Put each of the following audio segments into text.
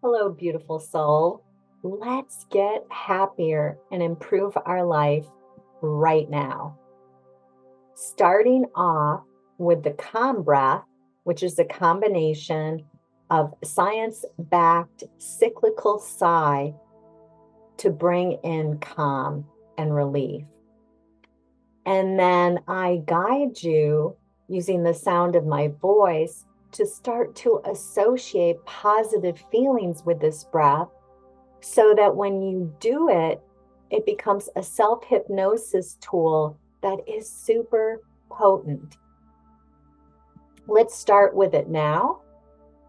Hello, beautiful soul. Let's get happier and improve our life right now. Starting off with the calm breath, which is a combination of science-backed cyclical sigh to bring in calm and relief. And then I guide you using the sound of my voice to start to associate positive feelings with this breath so that when you do it, it becomes a self-hypnosis tool that is super potent. Let's start with it now.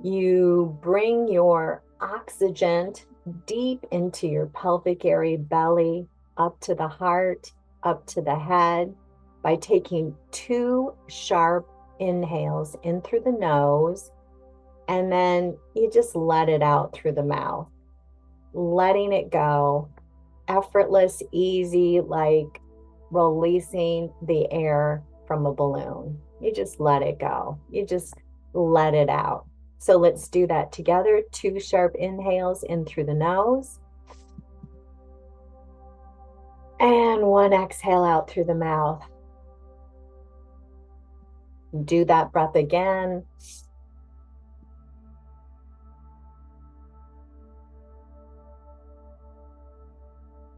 You bring your oxygen deep into your pelvic area, belly, up to the heart, up to the head by taking 2 sharp inhales in through the nose, and then you just let it out through the mouth, letting it go, effortless, easy, like releasing the air from a balloon. You just let it go. You just let it out. So let's do that together. 2 sharp inhales in through the nose. And 1 exhale out through the mouth. Do that breath again.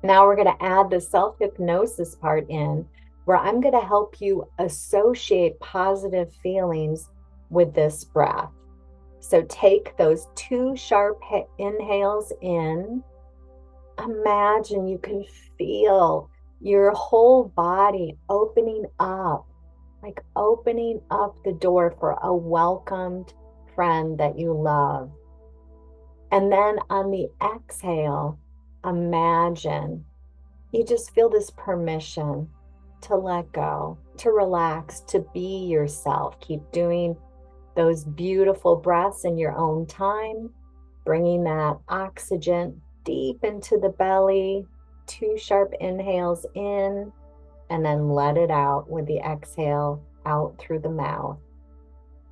Now we're going to add the self-hypnosis part in, where I'm going to help you associate positive feelings with this breath. So take those 2 sharp inhales in. Imagine you can feel your whole body opening up, like opening up the door for a welcomed friend that you love. And then on the exhale, imagine you just feel this permission to let go, to relax, to be yourself. Keep doing those beautiful breaths in your own time, bringing that oxygen deep into the belly, 2 sharp inhales in, and then let it out with the exhale out through the mouth.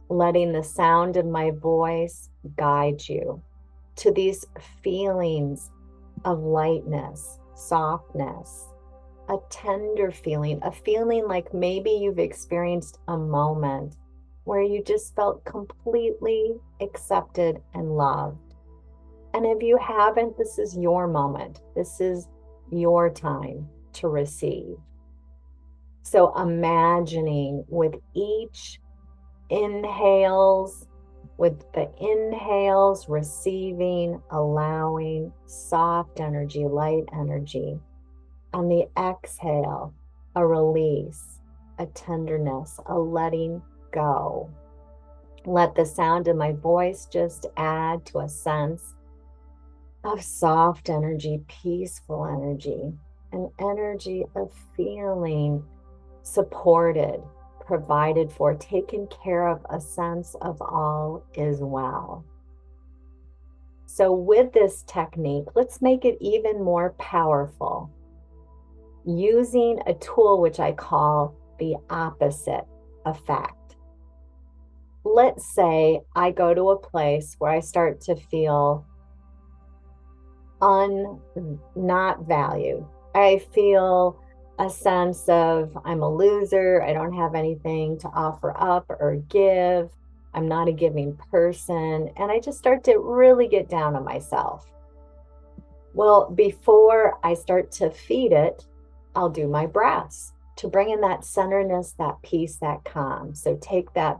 Letting the sound of my voice guide you to these feelings of lightness, softness, a tender feeling, a feeling like maybe you've experienced a moment where you just felt completely accepted and loved. And if you haven't, this is your moment. This is your time to receive. So imagining with each with the inhales, receiving, allowing soft energy, light energy. On the exhale, a release, a tenderness, a letting go. Let the sound of my voice just add to a sense of soft energy, peaceful energy, an energy of feeling supported, provided for, taken care of, a sense of all is well. So with this technique, let's make it even more powerful, using a tool which I call the opposite effect. Let's say I go to a place where I start to feel not valued. I feel a sense of I'm a loser. I don't have anything to offer up or give. I'm not a giving person. And I just start to really get down on myself. Well, before I start to feed it, I'll do my breaths to bring in that centeredness, that peace, that calm. So take those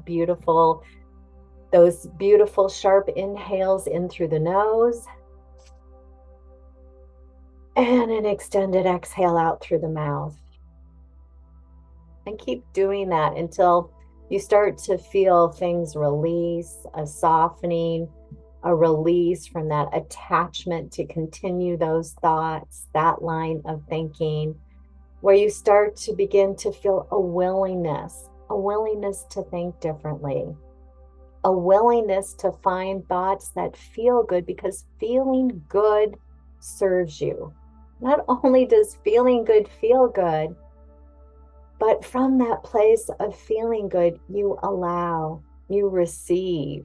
beautiful sharp inhales in through the nose, and an extended exhale out through the mouth. And keep doing that until you start to feel things release, a softening, a release from that attachment to continue those thoughts, that line of thinking, where you start to begin to feel a willingness to think differently, a willingness to find thoughts that feel good, because feeling good serves you. Not only does feeling good feel good, but from that place of feeling good, you allow, you receive.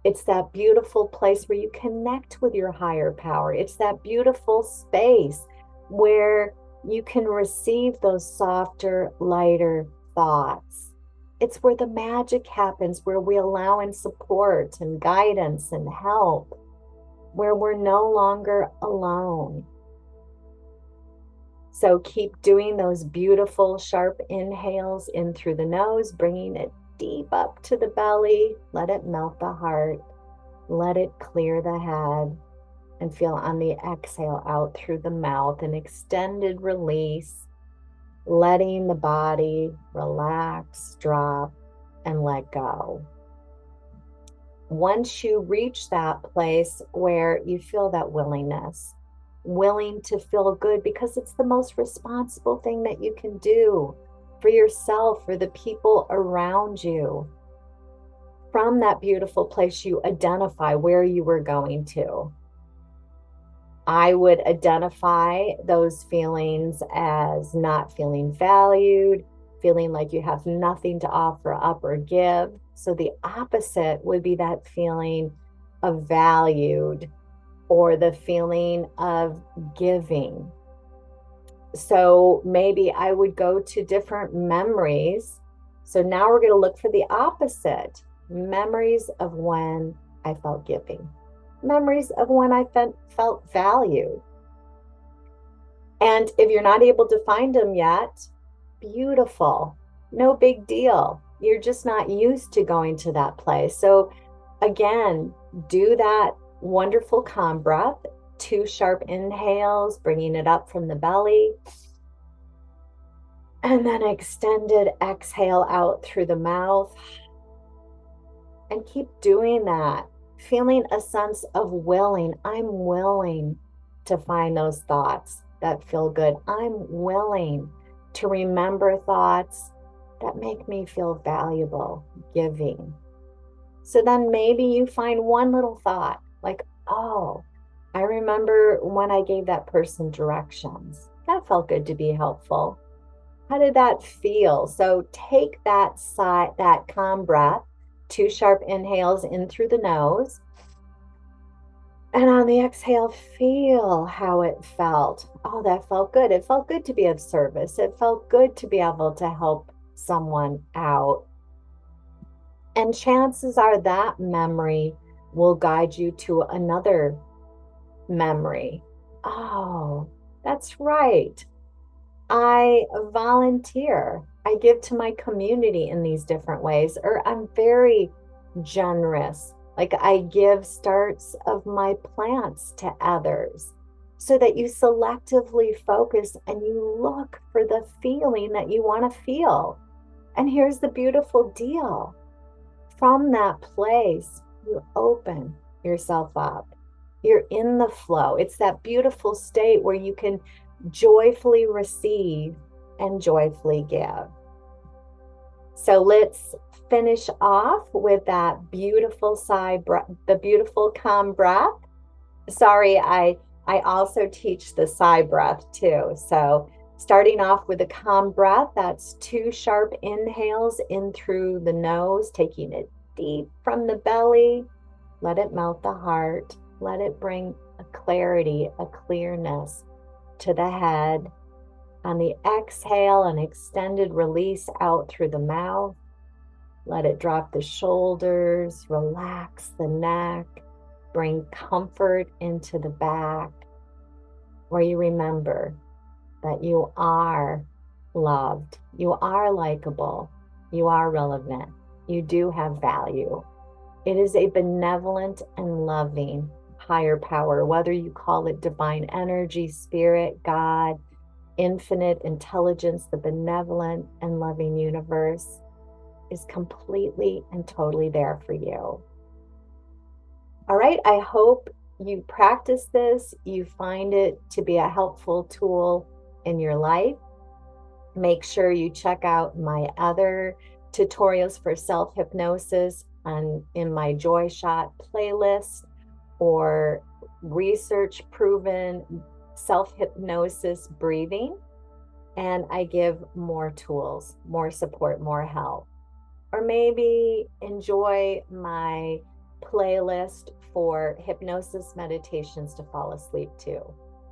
It's that beautiful place where you connect with your higher power. It's that beautiful space where you can receive those softer, lighter thoughts. It's where the magic happens, where we allow in support and guidance and help, where we're no longer alone. So keep doing those beautiful, sharp inhales in through the nose, bringing it deep up to the belly. Let it melt the heart. Let it clear the head. And feel on the exhale out through the mouth, an extended release, letting the body relax, drop, and let go. Once you reach that place where you feel that willingness, willing to feel good, because it's the most responsible thing that you can do for yourself, for the people around you. From that beautiful place, you identify where you were going to. I would identify those feelings as not feeling valued, feeling like you have nothing to offer up or give. So the opposite would be that feeling of valued or the feeling of giving. So maybe I would go to different memories. So now we're going to look for the opposite, memories of when I felt giving. Memories of when I felt valued. And if you're not able to find them yet, beautiful, no big deal. You're just not used to going to that place. So again, do that wonderful calm breath, 2 sharp inhales, bringing it up from the belly. And then extended exhale out through the mouth. And keep doing that. Feeling a sense of willing. I'm willing to find those thoughts that feel good. I'm willing to remember thoughts that make me feel valuable, giving. So then maybe you find one little thought like, oh, I remember when I gave that person directions. That felt good to be helpful. How did that feel? So take that sigh, that calm breath, 2 sharp inhales in through the nose. And on the exhale, feel how it felt. Oh, that felt good. It felt good to be of service. It felt good to be able to help someone out. And chances are that memory will guide you to another memory. Oh, that's right. I volunteer. I give to my community in these different ways, or I'm very generous. Like I give starts of my plants to others so that you selectively focus and you look for the feeling that you want to feel. And here's the beautiful deal. From that place, you open yourself up. You're in the flow. It's that beautiful state where you can joyfully receive and joyfully give. So let's finish off with that beautiful sigh breath, the beautiful calm breath. Sorry, I also teach the sigh breath too. So starting off with a calm breath, that's 2 sharp inhales in through the nose, taking it deep from the belly. Let it melt the heart. Let it bring a clarity, a clearness to the head. On the exhale, an extended release out through the mouth. Let it drop the shoulders, relax the neck, bring comfort into the back, where you remember that you are loved, you are likable, you are relevant, you do have value. It is a benevolent and loving higher power, whether you call it divine energy, spirit, God, infinite intelligence, the benevolent and loving universe is completely and totally there for you. All right, I hope you practice this, you find it to be a helpful tool in your life. Make sure you check out my other tutorials for self-hypnosis in my Joy Shot playlist, or research proven self-hypnosis breathing. And I give more tools, more support, more help. Or maybe enjoy my playlist for hypnosis meditations to fall asleep to,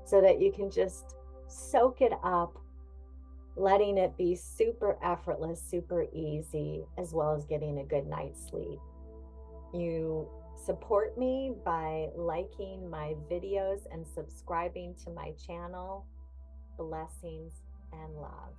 so that you can just soak it up, letting it be super effortless, super easy, as well as getting a good night's sleep. You support me by liking my videos and subscribing to my channel. Blessings and love.